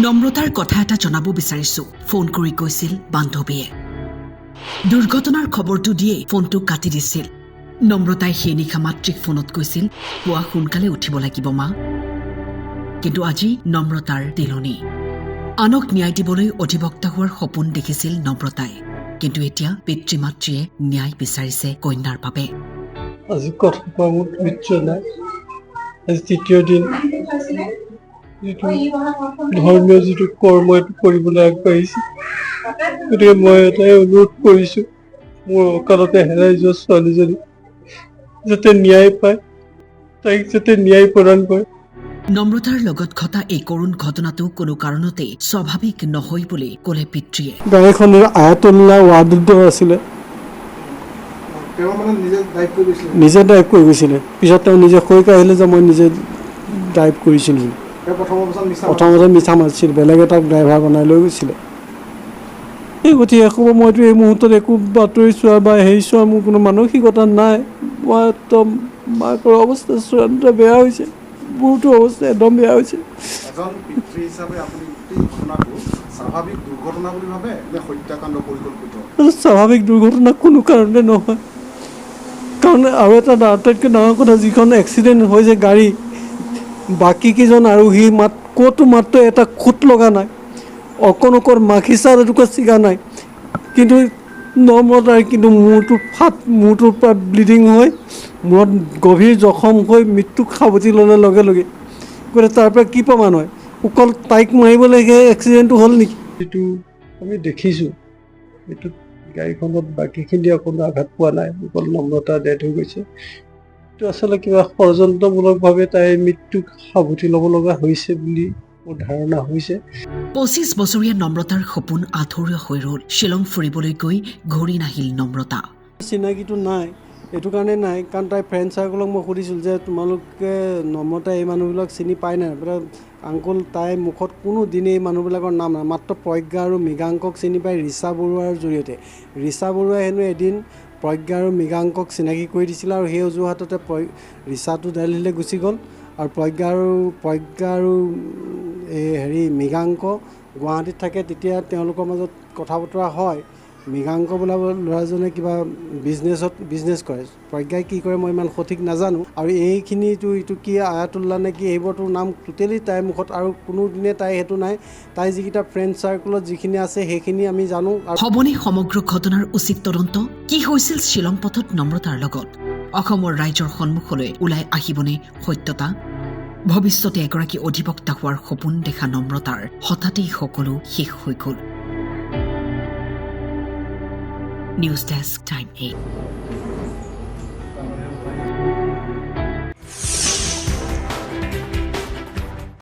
নম্ৰতাৰ কথা এটা জনাব বিচাৰিছো, ফোন কৰি কৈছিল বান্ধৱীয়ে। দুৰ্ঘটনাৰ খবৰটো দিয়ে ফোনটো কাটি দিছিল। নম্ৰতাই সেই নিশা মাতৃক ফোনত কৈছিল, পুৱা সোনকালে উঠিব লাগিব মা। কিন্তু আজি নম্ৰতাৰ তিলনি। আনক ন্যায় দিবলৈ অধিবক্তা হোৱাৰ সপোন দেখিছিল নম্ৰতাই, কিন্তু এতিয়া পিতৃ-মাতৃয়ে ন্যায় বিচাৰিছে কন্যাৰ বাবে। আজি কথা কোৱা মোৰ ধৈৰ্য নাই। আজি তৃতীয় দিন ধৰ্মীয় যিটো কৰ্ম এইটো কৰিবলৈ আগবাঢ়িছে। গতিকে মই এটাই অনুৰোধ কৰিছো, মোৰ অকালতে হেৰাই যোৱা ছোৱালীজনী যাতে ন্যায় পায়, তাইক যাতে ন্যায় প্ৰদান কৰে। নম্ৰতাৰ লগত ঘটা এই কৰুণ ঘটনাটো কোনো কাৰণতে স্বাভাৱিক নহয় বুলি ক'লে পিতৃয়ে। গাড়ীখনৰ আয়াতুল্লাহ ৱাদুদ্দ আছিলে, নিজে ড্ৰাইভ কৰি গৈছিলে। পিছত তেওঁ নিজে কৈ আহিলে যে মই নিজে ড্ৰাইভ কৰিছিলোঁ। প্ৰথমতে মিছা মাৰিছিল, বেলেগ এটা ড্ৰাইভাৰ বনাই লৈ গৈছিলে। এই গতিকে একো মইতো এই মুহূৰ্তত একো বাতৰি চোৱা বা হেৰি চোৱা মোৰ কোনো মানসিকতা নাই। মই একদম মাকৰ অৱস্থা চূড়ান্ত বেয়া হৈছে, মোৰতো অৱস্থা একদম বেয়া হৈছে। এজন পিতৃ হিচাপে আপুনি এই ঘটনাটো স্বাভাৱিক দুৰ্ঘটনা বুলি ভাবে নে হত্যাকাণ্ড পৰিকল্পিত? স্বাভাৱিক দুৰ্ঘটনা কোনো কাৰণতে নহয়। কাৰণ আৰু এটা আটাইতকৈ ডাঙৰ কথা, যিখন এক্সিডেণ্ট হৈছে গাড়ী, বাকী কেইজন আৰোহী ক'তো মাত্ৰ এটা খুঁত লগা নাই, অকণ মাখি চাৰ এটুকুৰা ছিগা নাই। কিন্তু নম্ৰতাৰ কিন্তু মূৰটোৰ পৰা ব্লিডিং হৈ মূৰত গভীৰ জখম হৈ মৃত্যুক সাৱটি ল'লে লগে লগে। গতিকে তাৰ পৰা কি প্ৰমাণ হয়? অকল তাইক মাৰিবলৈকে এক্সিডেণ্টটো হ'ল নেকি? যিটো আমি দেখিছোঁ, এইটো গাড়ীখনত বাকীখিনি অকণো আঘাত পোৱা নাই, অকল নম্ৰতা ডেথ হৈ গৈছে। এইটো আচলতে কিবা ষড়যন্ত্ৰমূলকভাৱে তাইৰ মৃত্যুক সাৱটি ল'ব লগা হৈছে বুলি মোৰ ধাৰণা হৈছে। 25 বছৰীয়া নম্ৰতাৰ সপোন আধৰুৱা হৈ ৰ'ল। শ্বিলং ফুৰিবলৈ গৈ ঘূৰি নাহিল নম্ৰতা। চিনাকিটো নাই, এইটো কাৰণে নাই কাৰণ তাই ফ্ৰেণ্ড চাৰ্কলক মই সুধিছিলোঁ যে তোমালোকে নম্ৰতাই এই মানুহবিলাক চিনি পায় নাই? আংকুল, তাইৰ মুখত কোনো দিনেই এই মানুহবিলাকৰ নাম নাই, মাত্ৰ প্ৰজ্ঞা আৰু মৃগাংকক চিনি পায় ৰিচা বৰুৱাৰ জৰিয়তে। ৰিচা বৰুৱাই হেনো এদিন প্ৰজ্ঞা আৰু মৃগাংকক চিনাকি কৰি দিছিলে আৰু সেই অজুহাততে ৰিচাটো দিল্লীলৈ গুচি গ'ল আৰু প্ৰজ্ঞা আৰু মৃগাংক গুৱাহাটীত থাকে। তেতিয়া তেওঁলোকৰ মাজত কথা বতৰা হয়। মৃগাংক বোলা ল'ৰাজনে কিবা বিজনেছ কৰে, প্ৰজ্ঞাই কি কৰে মই ইমান সঠিক নাজানো। আৰু এইখিনিতো এইটো কি আয়াতুল্লাহ নে কি, এইবোৰতো নাম টোটেলি তাইৰ মুখত আৰু কোনো দিনে তাই সেইটো নাই। তাই যিকেইটা ফ্ৰেণ্ড চাৰ্কলত যিখিনি আছে সেইখিনি আমি জানো। হ'বনে সমগ্ৰ ঘটনাৰ উচিত তদন্ত? কি হৈছিল শ্বিলং পথত নম্ৰতাৰ লগত? অসমৰ ৰাইজৰ সন্মুখলৈ ওলাই আহিবনে সত্যতা? ভৱিষ্যতে এগৰাকী অধিবক্তা হোৱাৰ সপোন দেখা নম্ৰতাৰ হঠাতেই সকলো শেষ হৈ গ'ল। News desk, time 8।